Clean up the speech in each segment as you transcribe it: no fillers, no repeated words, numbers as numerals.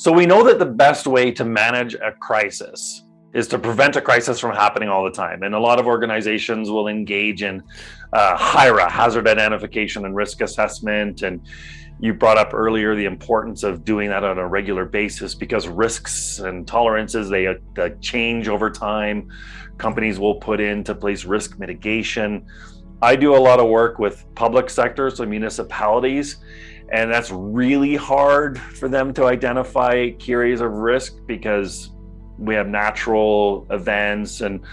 So we know that the best way to manage a crisis is to prevent a crisis from happening all the time. And a lot of organizations will engage in HIRA, hazard identification and risk assessment. And you brought up earlier the importance of doing that on a regular basis, because risks and tolerances, they change over time. Companies will put into place risk mitigation. I do a lot of work with public sector, so municipalities, and that's really hard for them to identify key areas of risk, because we have natural events and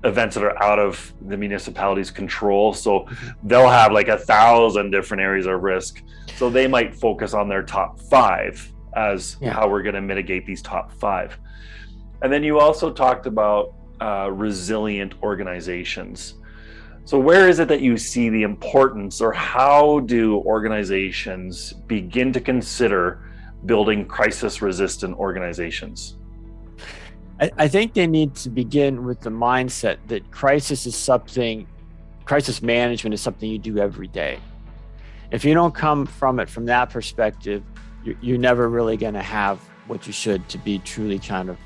events that are out of the municipality's control. So they'll have like 1,000 different areas of risk. So they might focus on their top 5 as how we're going to mitigate these top 5. And then you also talked about resilient organizations. So where is it that you see the importance, or how do organizations begin to consider building crisis-resistant organizations? I think they need to begin with the mindset that crisis management is something you do every day. If you don't come from it from that perspective, you're never really going to have what you should to be truly kind of,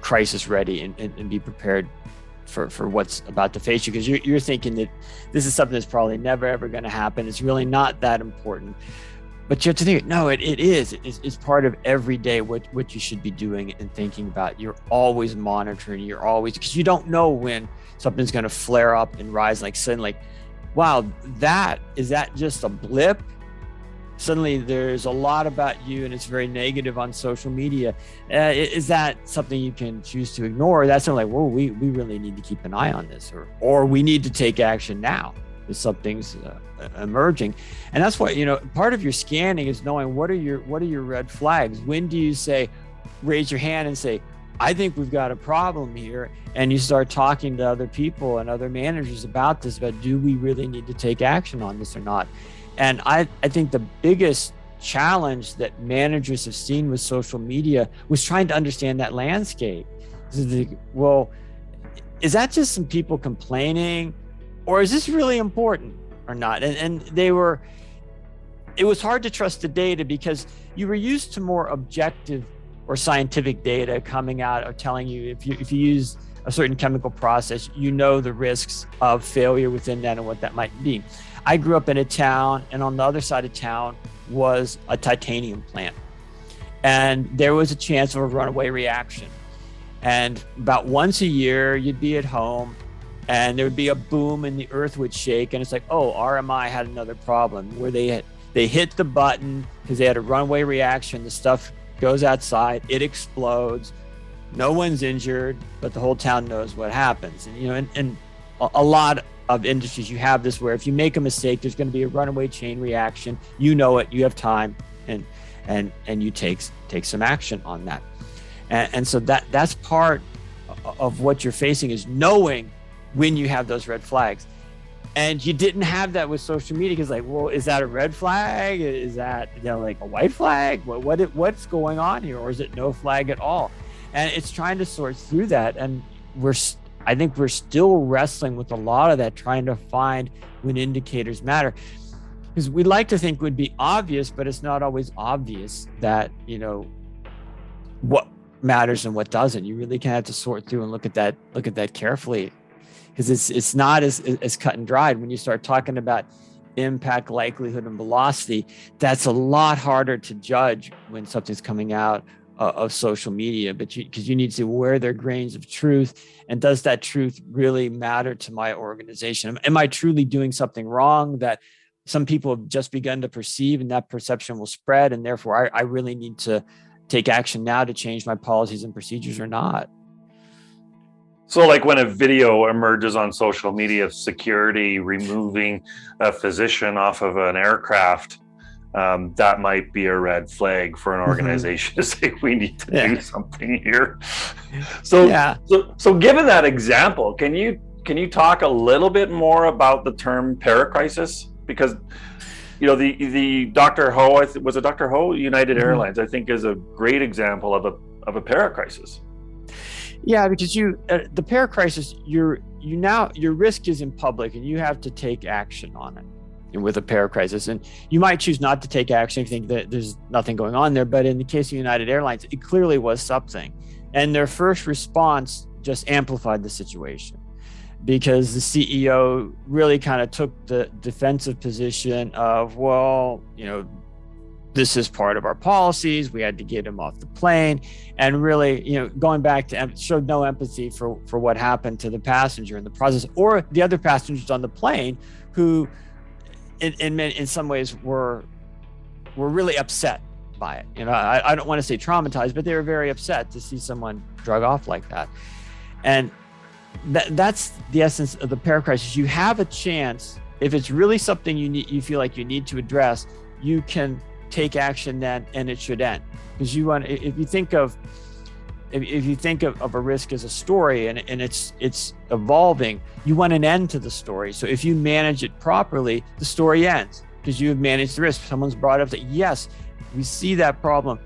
crisis ready and be prepared for what's about to face you, because you're thinking that this is something that's probably never ever going to happen. It's really not that important. But you have to think, no, it is. It's part of every day what you should be doing and thinking about. You're always monitoring. You're always, because you don't know when something's going to flare up and rise. Like suddenly, wow, is that just a blip? Suddenly there's a lot about you and it's very negative on social media. Is that something you can choose to ignore? That's something like, whoa, we really need to keep an eye on this, or we need to take action now. If something's emerging. And that's what, part of your scanning is knowing what are your red flags. When do you raise your hand and say, I think we've got a problem here, and you start talking to other people and other managers about this, about do we really need to take action on this or not? And I think the biggest challenge that managers have seen with social media was trying to understand that landscape. Well, is that just some people complaining, or is this really important or not? And it was hard to trust the data, because you were used to more objective or scientific data coming out of telling you if you use a certain chemical process, the risks of failure within that and what that might be. I grew up in a town, and on the other side of town was a titanium plant. And there was a chance of a runaway reaction. And about once a year, you'd be at home, and there would be a boom and the earth would shake, and it's like, oh, RMI had another problem, where they hit the button because they had a runaway reaction. The stuff goes outside, it explodes, no one's injured, but the whole town knows what happens. And and a lot of industries, you have this where if you make a mistake, there's going to be a runaway chain reaction. You know it, you have time, and you take some action on that. And so that's part of what you're facing, is knowing when you have those red flags. And you didn't have that with social media, because well, is that a red flag? Is that like a white flag? What's going on here? Or is it no flag at all? And it's trying to sort through that. And I think we're still wrestling with a lot of that, trying to find when indicators matter. Because we like to think would be obvious, but it's not always obvious that, what matters and what doesn't. You really kind of have to sort through and look at that carefully. Because it's not as cut and dried. When you start talking about impact, likelihood, and velocity, that's a lot harder to judge when something's coming out of social media. But because you need to see where there are grains of truth, and does that truth really matter to my organization? Am I truly doing something wrong that some people have just begun to perceive, and that perception will spread, and therefore I really need to take action now to change my policies and procedures, or not? So like when a video emerges on social media of security removing a physician off of an aircraft, that might be a red flag for an organization to say we need to do something here. So given that example, can you talk a little bit more about the term paracrisis? Because the Dr. Ho, was it Dr. Ho? United Airlines, I think, is a great example of a paracrisis. Yeah, because the paracrisis, your risk is in public, and you have to take action on it. with a para crisis. And you might choose not to take action if you think that there's nothing going on there. But in the case of United Airlines, it clearly was something. And their first response just amplified the situation, because the CEO really kind of took the defensive position of, well, this is part of our policies. We had to get him off the plane, and really, going back to showed no empathy for what happened to the passenger in the process, or the other passengers on the plane who, in some ways, were really upset by it. I don't want to say traumatized, but they were very upset to see someone drug off like that. And that's the essence of the para crisis. You have a chance, if it's really something you feel like you need to address, you can take action then, and it should end. Because if you think of a risk as a story and it's evolving, you want an end to the story. So if you manage it properly, the story ends because you have managed the risk. Someone's brought up that, yes, we see that problem.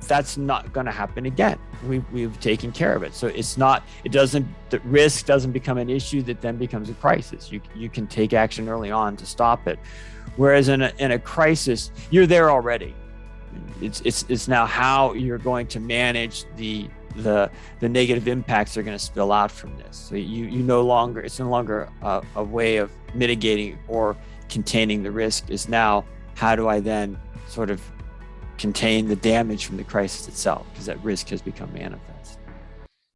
That's not going to happen again. We've taken care of it. So the risk doesn't become an issue that then becomes a crisis. You can take action early on to stop it. Whereas in a crisis, you're there already. It's now how you're going to manage the negative impacts that are going to spill out from this. So it's no longer a way of mitigating or containing the risk. It's now, how do I then sort of contain the damage from the crisis itself, because that risk has become manifest.